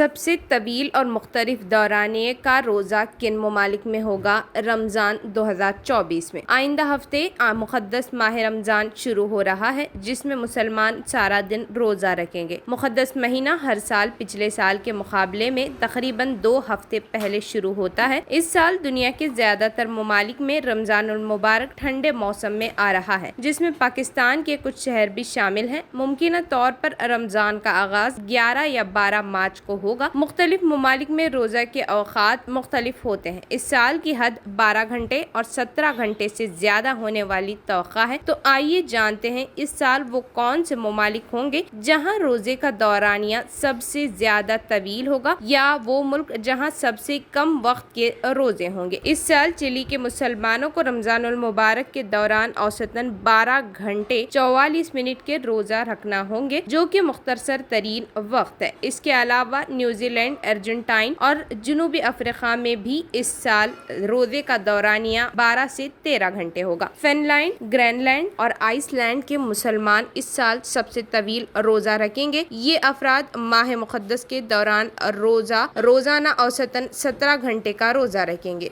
سب سے طویل اور مختلف دورانیے کا روزہ کن ممالک میں ہوگا؟ رمضان 2024 میں آئندہ ہفتے مقدس ماہ رمضان شروع ہو رہا ہے، جس میں مسلمان سارا دن روزہ رکھیں گے۔ مقدس مہینہ ہر سال پچھلے سال کے مقابلے میں تقریباً 2 ہفتے پہلے شروع ہوتا ہے۔ اس سال دنیا کے زیادہ تر ممالک میں رمضان المبارک ٹھنڈے موسم میں آ رہا ہے، جس میں پاکستان کے کچھ شہر بھی شامل ہیں۔ ممکنہ طور پر رمضان کا آغاز 11 یا 12 مارچ کو ہوگا۔ مختلف ممالک میں روزہ کے اوقات مختلف ہوتے ہیں۔ اس سال کی حد 12 گھنٹے اور 17 گھنٹے سے زیادہ ہونے والی توقع ہے۔ تو آئیے جانتے ہیں اس سال وہ کون سے ممالک ہوں گے جہاں روزے کا دورانیہ سب سے زیادہ طویل ہوگا، یا وہ ملک جہاں سب سے کم وقت کے روزے ہوں گے۔ اس سال چلی کے مسلمانوں کو رمضان المبارک کے دوران اوسطاً 12 گھنٹے 44 منٹ کے روزہ رکھنا ہوں گے، جو کہ مختصر ترین وقت ہے۔ اس کے علاوہ نیوزی لینڈ، ارجنٹائن اور جنوبی افریقہ میں بھی اس سال روزے کا دورانیہ 12 سے 13 گھنٹے ہوگا۔ فن لینڈ، گرین لینڈ اور آئس لینڈ کے مسلمان اس سال سب سے طویل روزہ رکھیں گے۔ یہ افراد ماہ مقدس کے دوران روزانہ اوسطاً 17 گھنٹے کا روزہ رکھیں گے۔